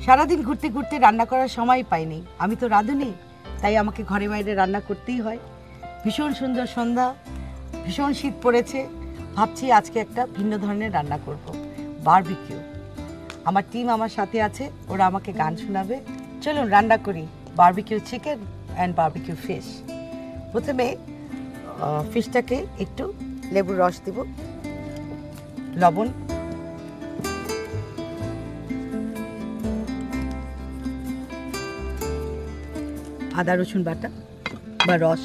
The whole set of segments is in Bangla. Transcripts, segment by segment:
সারাদিন ঘুরতে ঘুরতে রান্না করার সময় পাইনি, আমি তো রাঁধুনি, তাই আমাকে ঘরে বাইরে রান্না করতেই হয়। ভীষণ সুন্দর সন্ধ্যা, ভীষণ শীত পড়েছে, ভাবছি আজকে একটা ভিন্ন ধরনের রান্না করব, বারবিকিউ। আমার টিম আমার সাথে আছে, ওরা আমাকে গান শোনাবে। চলুন রান্না করি barbecue chicken and barbecue fish. প্রথমে ফিশটাকে একটু লেবুর রস দিব, লবণ, আদা রসুন বাটা বা রস,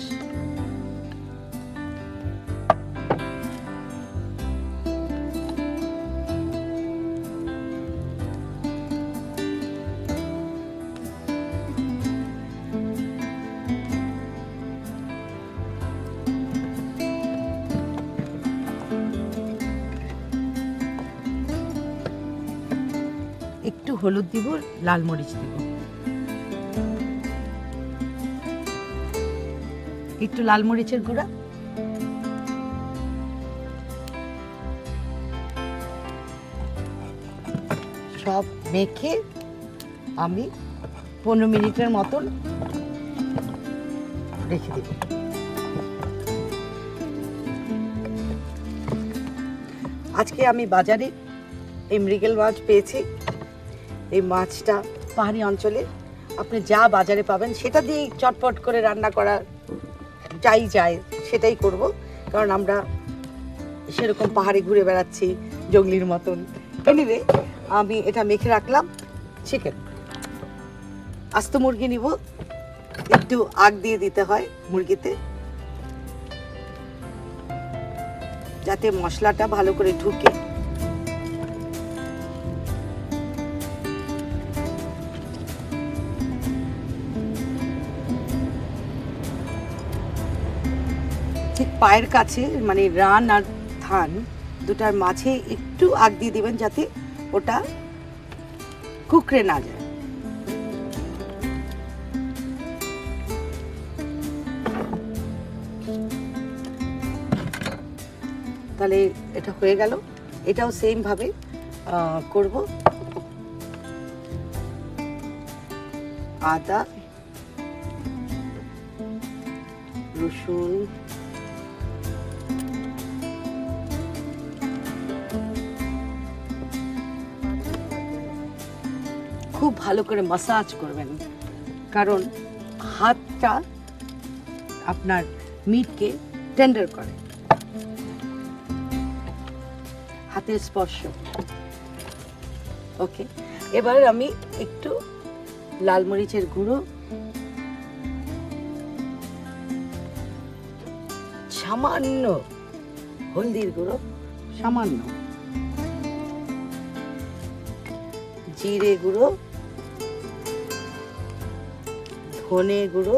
একটু হলুদ দিব, লাল মরিচ দিব, একটু লাল মরিচের গুঁড়া, সব মেখে আমি 15 মিনিটের মতন রেখে দেব। আজকে আমি বাজারে এই মৃগেল মাছ পেয়েছি। এই মাছটা পাহাড়ি অঞ্চলে আপনি যা বাজারে পাবেন সেটা দিয়েই চটপট করে রান্না করা যাই যায়, সেটাই করব, কারণ আমরা সেরকম পাহাড়ে ঘুরে বেড়াচ্ছি জঙ্গলির মতন। এনিওয়ে, আমি এটা মেখে রাখলাম। চিকেন, আস্ত মুরগি নিব, একটু আগ দিয়ে দিতে হয় মুরগিতে যাতে মশলাটা ভালো করে ঢুকে। ঠিক পায়ের কাছে, মানে রান আর থান দুটার মাঝে একটু আগ দিয়ে দিবেন যাতে ওটা কুকড়ে না যায়। তাহলে এটা হয়ে গেল। এটাও সেম ভাবে করব। আদা রসুন খুব ভালো করে মাসাজ করবেন, কারণ হাতটা আপনার মিটকে টেন্ডার করে, হাতের স্পর্শ। ওকে, এবার আমি একটু লাল মরিচের গুঁড়ো, সামান্য হলদির গুঁড়ো, সামান্য জিরে গুঁড়ো, ধনে গুঁড়ো,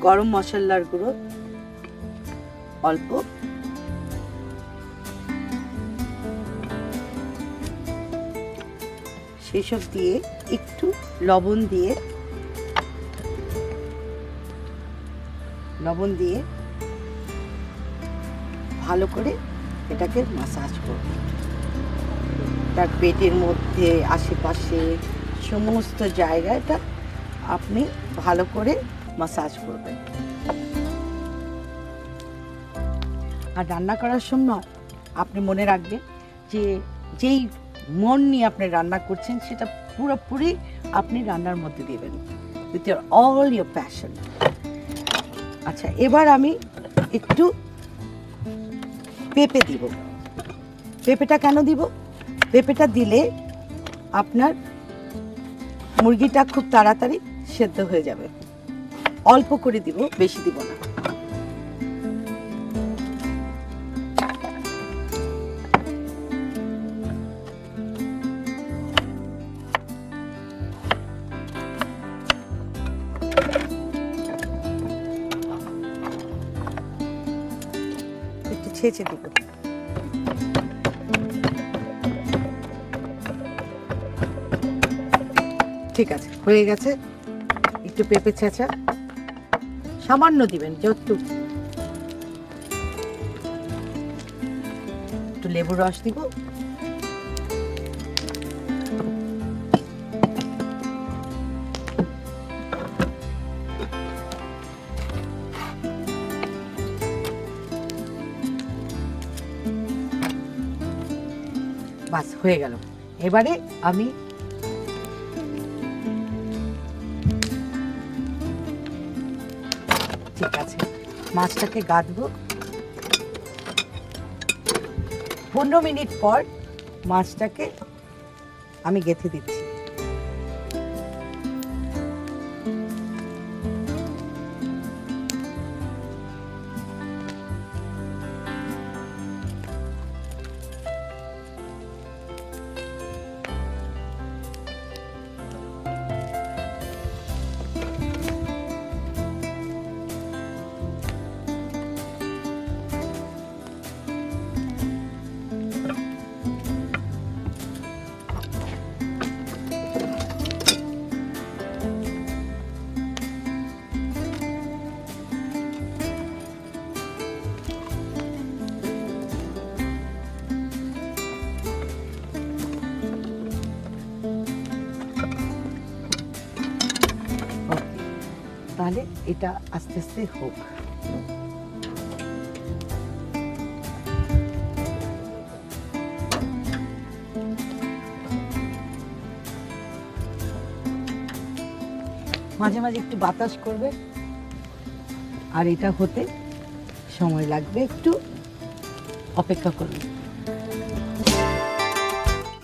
গরম মশলার গুঁড়ো অল্প, সেসব দিয়ে একটু লবণ দিয়ে ভালো করে এটাকে মাসাজ করব। তার পেটের মধ্যে, আশেপাশে সমস্ত জায়গাটা আপনি ভালো করে মাসাজ করবেন। আর রান্না করার সময় আপনি মনে রাখবেন যে যেই মন নিয়ে আপনি রান্না করছেন সেটা পুরোপুরি আপনি রান্নার মধ্যে দেবেন, with your all your passion. আচ্ছা, এবার আমি একটু পেঁপে দিব। পেঁপেটা কেন দিব? পেঁপেটা দিলে আপনার মুরগিটা খুব তাড়াতাড়ি সেদ্ধ হয়ে যাবে। অল্প করে দিব, বেশি দিব না। একটু ছেঁচে দিব। ঠিক আছে, হয়ে গেছে। একটু পেঁপে ছেঁচা সামান্য দিবেন, একটু একটু লেবুর রস দিব। বাস হয়ে গেল। এবারে আমি ঠিক আছে মাছটাকে গাঁথবো। 15 মিনিট পর মাছটাকে আমি গেঁথে দিচ্ছি। তাহলে এটা আস্তে আস্তে হোক। মাঝে মাঝে একটু বাতাস করবে, আর এটা হতে সময় লাগবে, একটু অপেক্ষা করবে।